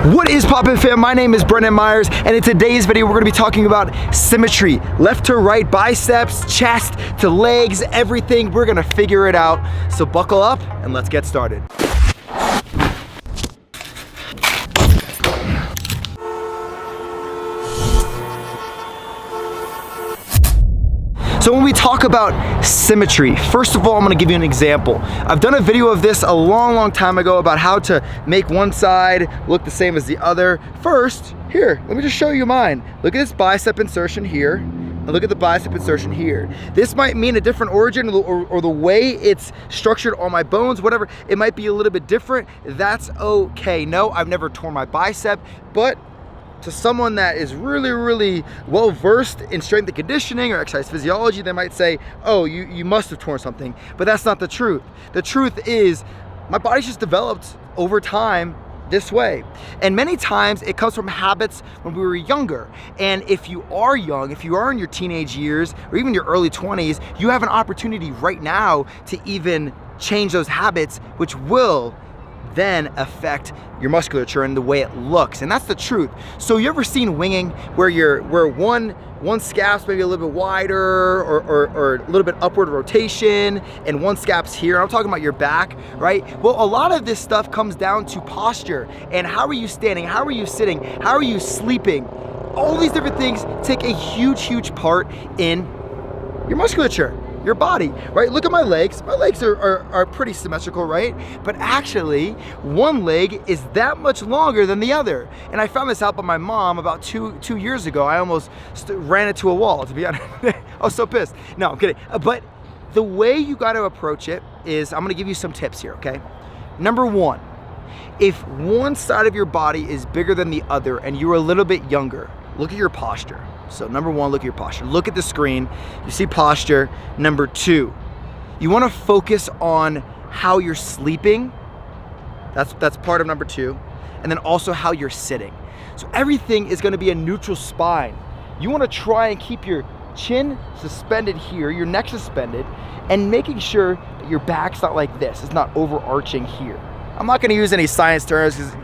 What is poppin' fam? My name is Brendan Myers, and in today's video we're gonna be talking about symmetry. Left to right, biceps, chest to legs, everything. We're gonna figure it out. So buckle up and let's get started. So when we talk about symmetry, first of all, I'm gonna give you an example. I've done a video of this a long time ago about how to make one side look the same as the other. First, here, let me just show you mine. Look at this bicep insertion here, and look at the bicep insertion here. This might mean a different origin or the way it's structured on my bones, whatever. It might be a little bit different. That's okay. No, I've never torn my bicep, but to someone that is really well versed in strength and conditioning or exercise physiology, they might say, oh, you must have torn something. But that's not the truth. The truth is my body's just developed over time this way. And many times it comes from habits when we were younger. And if you are young, if you are in your teenage years or even your early 20s, you have an opportunity right now to even change those habits, which will then affect your musculature and the way it looks. And that's the truth. So you ever seen winging where one scap's maybe a little bit wider or a little bit upward rotation and one scap's here? I'm talking about your back, right? Well, a lot of this stuff comes down to posture and how are you standing? How are you sitting? How are you sleeping? All these different things take a huge part in your musculature, your body, right? Look at my legs. My legs are pretty symmetrical, right? But actually, one leg is that much longer than the other. And I found this out by my mom about two years ago. I almost ran into a wall, to be honest. I was so pissed. No, I'm kidding. But the way you got to approach it is, I'm gonna give you some tips here, okay? Number one, if one side of your body is bigger than the other and you're a little bit younger, look at your posture. So number one, look at your posture. Look at the screen, you see posture. Number two, you wanna focus on how you're sleeping. That's part of number two. And then also how you're sitting. So everything is gonna be a neutral spine. You wanna try and keep your chin suspended here, your neck suspended, and making sure that your back's not like this. It's not overarching here. I'm not gonna use any science terms because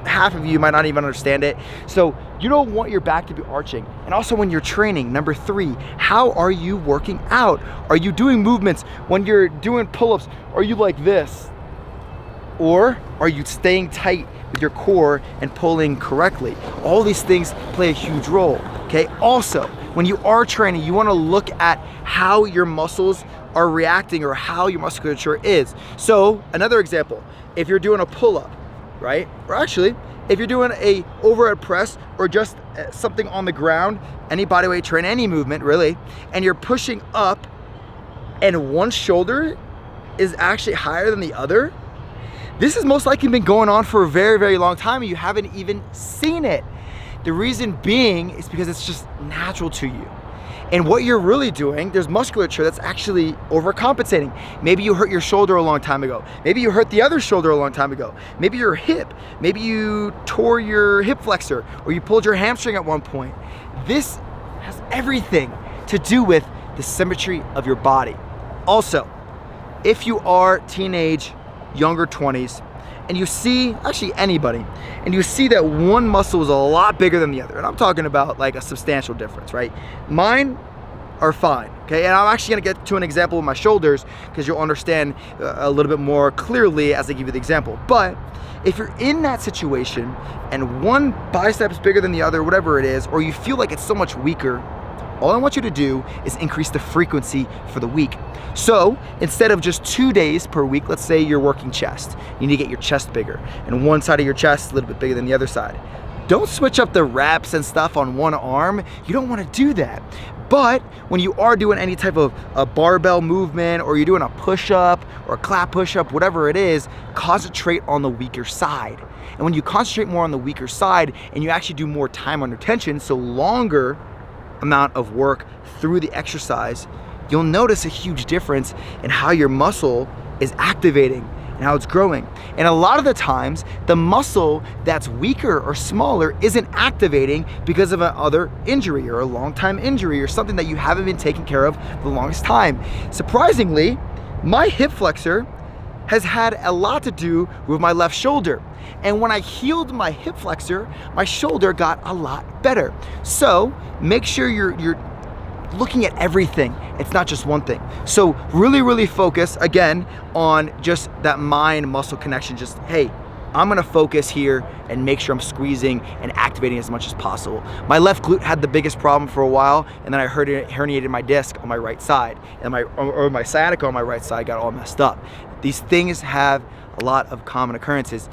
half of you might not even understand it. So you don't want your back to be arching. And also when you're training, number three, how are you working out? Are you doing movements when you're doing pull-ups? Are you like this? Or are you staying tight with your core and pulling correctly? All these things play a huge role, okay? Also, when you are training, you wanna look at how your muscles are reacting or how your musculature is. So another example, if you're doing a pull-up, right? Or actually, if you're doing a overhead press or just something on the ground, any bodyweight train, any movement really, and you're pushing up and one shoulder is actually higher than the other, this has most likely been going on for a very long time and you haven't even seen it. The reason being is because it's just natural to you. And what you're really doing, there's musculature that's actually overcompensating. Maybe you hurt your shoulder a long time ago. Maybe you hurt the other shoulder a long time ago. Maybe your hip. Maybe you tore your hip flexor or you pulled your hamstring at one point. This has everything to do with the symmetry of your body. Also, if you are teenage, younger 20s, and you see, actually anybody, and you see that one muscle is a lot bigger than the other, and I'm talking about like a substantial difference, right? Mine are fine, okay? And I'm actually gonna get to an example with my shoulders because you'll understand a little bit more clearly as I give you the example. But if you're in that situation and one bicep's bigger than the other, whatever it is, or you feel like it's so much weaker, all I want you to do is increase the frequency for the week. So instead of just 2 days per week, let's say you're working chest, you need to get your chest bigger and one side of your chest is a little bit bigger than the other side. Don't switch up the reps and stuff on one arm. You don't want to do that. But when you are doing any type of a barbell movement or you're doing a push-up or a clap push-up, whatever it is, concentrate on the weaker side. And when you concentrate more on the weaker side and you actually do more time under tension, so longer amount of work through the exercise, you'll notice a huge difference in how your muscle is activating and how it's growing. And a lot of the times, the muscle that's weaker or smaller isn't activating because of another injury or a long time injury or something that you haven't been taking care of for the longest time. Surprisingly, my hip flexor has had a lot to do with my left shoulder. And when I healed my hip flexor, my shoulder got a lot better. So make sure you're looking at everything. It's not just one thing. So really focus again on just that mind muscle connection. Just, hey, I'm gonna focus here and make sure I'm squeezing and activating as much as possible. My left glute had the biggest problem for a while, and then I herniated my disc on my right side, and my sciatica on my right side got all messed up. These things have a lot of common occurrences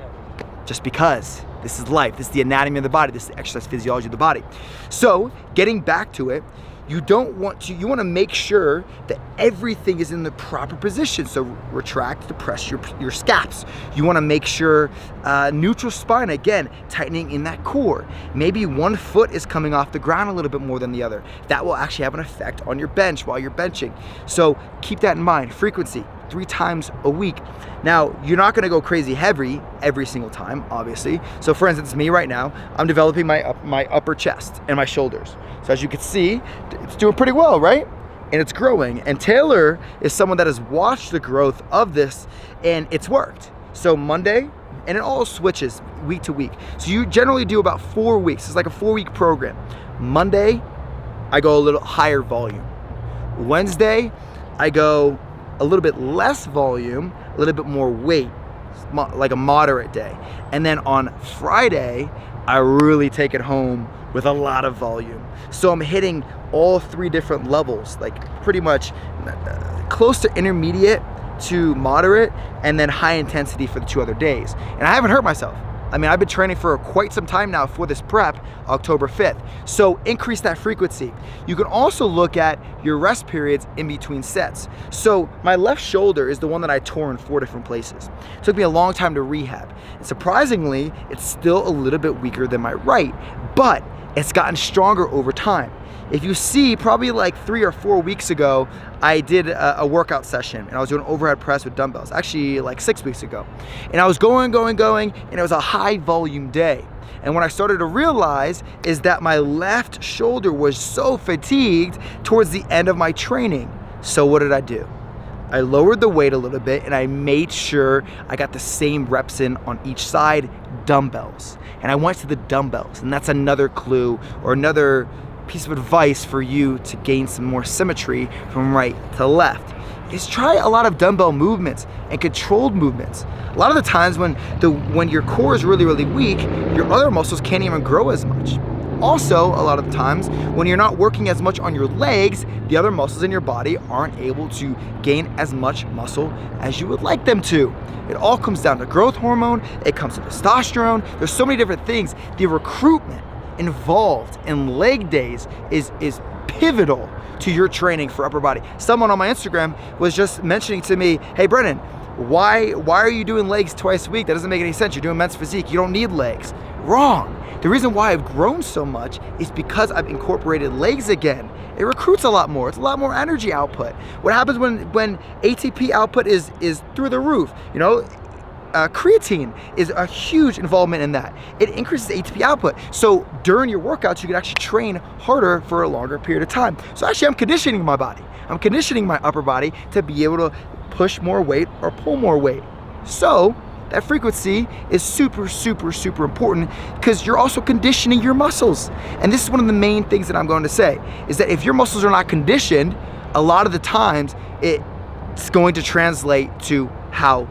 just because this is life. This is the anatomy of the body. This is the exercise physiology of the body. So getting back to it, you want to make sure that everything is in the proper position. So retract, depress your scaps. You want to make sure neutral spine, again, tightening in that core. Maybe one foot is coming off the ground a little bit more than the other. That will actually have an effect on your bench while you're benching. So keep that in mind. Frequency, 3 times a week. Now, you're not gonna go crazy heavy every single time, obviously. So for instance, me right now, I'm developing my upper chest and my shoulders. So as you can see, it's doing pretty well, right? And it's growing. And Taylor is someone that has watched the growth of this, and it's worked. So Monday, and it all switches week to week. So you generally do about 4 weeks. It's like a 4-week program. Monday, I go a little higher volume. Wednesday, I go a little bit less volume, a little bit more weight, like a moderate day. And then on Friday, I really take it home with a lot of volume. So I'm hitting all 3 different levels, like pretty much close to intermediate to moderate, and then high intensity for the 2 other days. And I haven't hurt myself. I mean, I've been training for quite some time now for this prep, October 5th. So increase that frequency. You can also look at your rest periods in between sets. So my left shoulder is the one that I tore in 4 different places. It took me a long time to rehab. And surprisingly, it's still a little bit weaker than my right, but it's gotten stronger over time. If you see, probably like 3 or 4 weeks ago, I did a workout session, and I was doing overhead press with dumbbells, actually like 6 weeks ago. And I was going, and it was a high volume day. And what I started to realize is that my left shoulder was so fatigued towards the end of my training. So what did I do? I lowered the weight a little bit, and I made sure I got the same reps in on each side, dumbbells. And I went to the dumbbells, and that's another clue or another piece of advice for you to gain some more symmetry from right to left is try a lot of dumbbell movements and controlled movements. A lot of the times when your core is really weak, your other muscles can't even grow as much. Also, a lot of the times when you're not working as much on your legs, the other muscles in your body aren't able to gain as much muscle as you would like them to. It all comes down to growth hormone, it comes to testosterone, there's so many different things. The recruitment involved in leg days is pivotal to your training for upper body. Someone on my Instagram was just mentioning to me, hey Brennan, why are you doing legs twice a week? That doesn't make any sense. You're doing men's physique, you don't need legs. Wrong. The reason why I've grown so much is because I've incorporated legs again. It recruits a lot more. It's a lot more energy output. What happens when ATP output is through the roof? You know, creatine is a huge involvement in that. It increases ATP output. So during your workouts, you can actually train harder for a longer period of time. So actually I'm conditioning my body. I'm conditioning my upper body to be able to push more weight or pull more weight. So that frequency is super important because you're also conditioning your muscles. And this is one of the main things that I'm going to say is that if your muscles are not conditioned, a lot of the times it's going to translate to how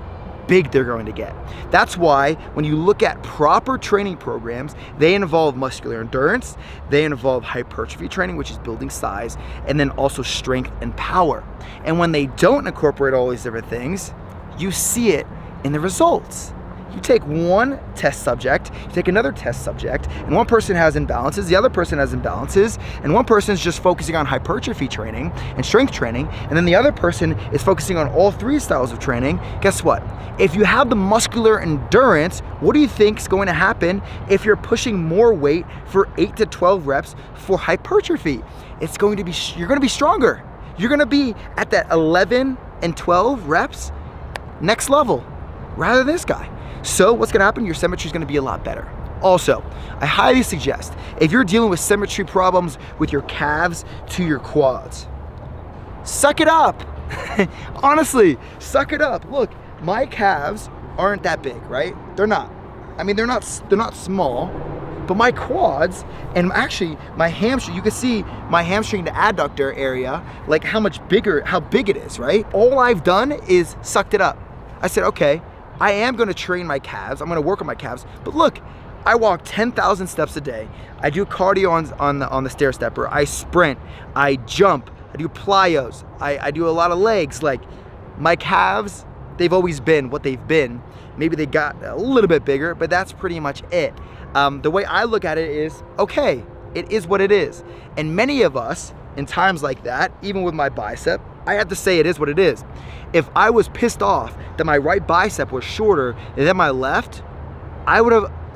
big they're going to get. That's why when you look at proper training programs, they involve muscular endurance, they involve hypertrophy training, which is building size, and then also strength and power. And when they don't incorporate all these different things, you see it in the results. You take one test subject, you take another test subject, and one person has imbalances, the other person has imbalances, and one person is just focusing on hypertrophy training and strength training, and then the other person is focusing on all 3 styles of training. Guess what? If you have the muscular endurance, what do you think is going to happen if you're pushing more weight for 8 to 12 reps for hypertrophy? It's going to be, you're going to be stronger. You're going to be at that 11 and 12 reps next level rather than this guy. So what's gonna happen? Your symmetry is gonna be a lot better. Also, I highly suggest if you're dealing with symmetry problems with your calves to your quads, suck it up. Honestly, suck it up. Look, my calves aren't that big, right? They're not. I mean, they're not small, but my quads and actually my hamstring, you can see my hamstring to adductor area, like how big it is, right? All I've done is sucked it up. I said, okay, I am gonna train my calves, I'm gonna work on my calves, but look, I walk 10,000 steps a day. I do cardio on the stair stepper. I sprint, I jump, I do plyos, I do a lot of legs. Like, my calves, they've always been what they've been. Maybe they got a little bit bigger, but that's pretty much it. The way I look at it is, okay, it is what it is. And many of us, in times like that, even with my bicep, I have to say it is what it is. If I was pissed off that my right bicep was shorter than my left,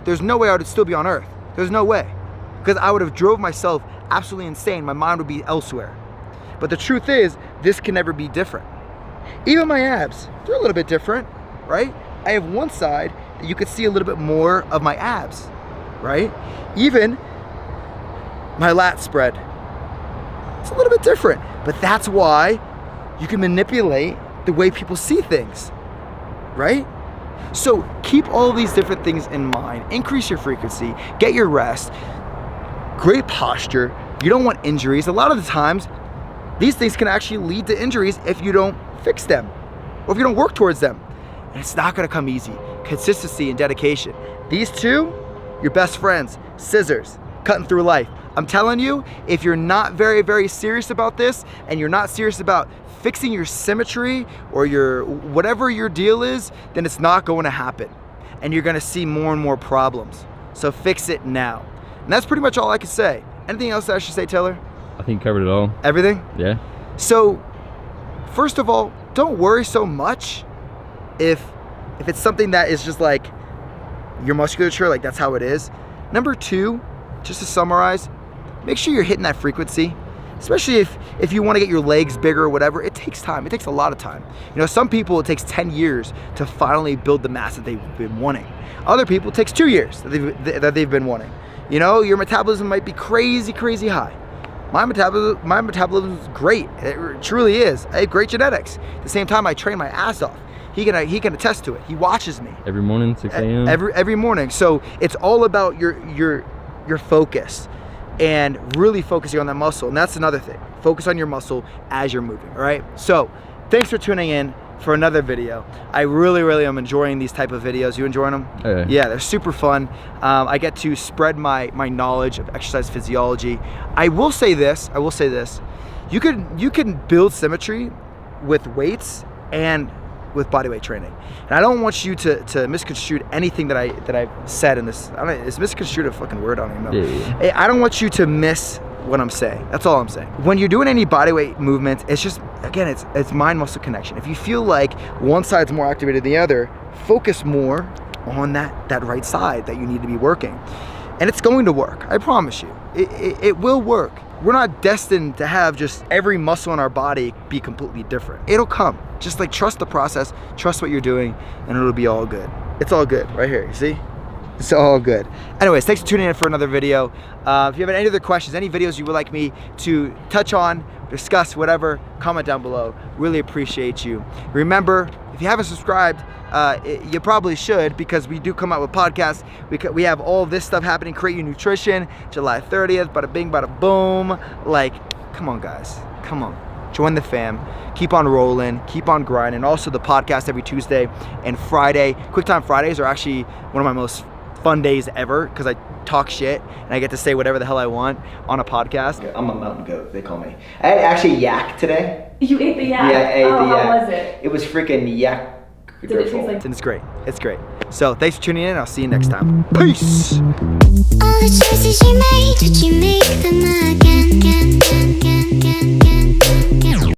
there's no way I would still be on earth. There's no way. Because I would have drove myself absolutely insane. My mind would be elsewhere. But the truth is, this can never be different. Even my abs, they're a little bit different, right? I have one side that you could see a little bit more of my abs, right? Even my lat spread, it's a little bit different. But that's why you can manipulate the way people see things, right? So keep all these different things in mind. Increase your frequency, get your rest, great posture. You don't want injuries. A lot of the times, these things can actually lead to injuries if you don't fix them or if you don't work towards them. And it's not gonna come easy. Consistency and dedication. These two, your best friends, scissors, cutting through life. I'm telling you, if you're not very, very serious about this and you're not serious about fixing your symmetry or your whatever your deal is, then it's not going to happen. And you're gonna see more and more problems. So fix it now. And that's pretty much all I can say. Anything else that I should say, Taylor? I think you covered it all. Everything? Yeah. So, first of all, don't worry so much if it's something that is just like your musculature, like that's how it is. Number two, just to summarize, make sure you're hitting that frequency. Especially if you want to get your legs bigger or whatever, it takes time. It takes a lot of time. You know, some people, it takes 10 years to finally build the mass that they've been wanting. Other people, it takes 2 years that they've been wanting. You know, your metabolism might be crazy, crazy high. My metabolism is great. It truly is. I have great genetics. At the same time, I train my ass off. He can attest to it. He watches me every morning, 6 a.m. Every morning. So it's all about your focus and really focusing on that muscle. And that's another thing. Focus on your muscle as you're moving. All right. So thanks for tuning in for another video. I really am enjoying these type of videos. You enjoying them? Yeah, they're super fun. I get to spread my knowledge of exercise physiology. I will say this. You can build symmetry with weights and with bodyweight training. And I don't want you to misconstrue anything that I've said in this. Is misconstrued a fucking word? I don't even know. Yeah. I don't want you to miss what I'm saying. That's all I'm saying. When you're doing any bodyweight movements, it's just, again, it's mind-muscle connection. If you feel like one side's more activated than the other, focus more on that right side that you need to be working. And it's going to work. I promise you. It will work. We're not destined to have just every muscle in our body be completely different. It'll come. Just like trust the process, trust what you're doing, and it'll be all good. It's all good right here, you see? It's all good. Anyways, thanks for tuning in for another video. If you have any other questions, any videos you would like me to touch on, discuss, whatever, comment down below. Really appreciate you. Remember, if you haven't subscribed, you probably should, because we do come out with podcasts. We have all this stuff happening. Create Your Nutrition, July 30th, bada bing, bada boom. Like, come on guys, come on. Join the fam, keep on rolling, keep on grinding. Also the podcast every Tuesday and Friday. Quick Time Fridays are actually one of my most fun days ever, because I talk shit and I get to say whatever the hell I want on a podcast. I'm a mountain goat, they call me. I had actually yak today. You ate the yak? Yeah, I ate the yak. How was it? It was freaking yak. Did it taste like? It's great. It's great. So thanks for tuning in. I'll see you next time. Peace. All the choices you made, did you make them again?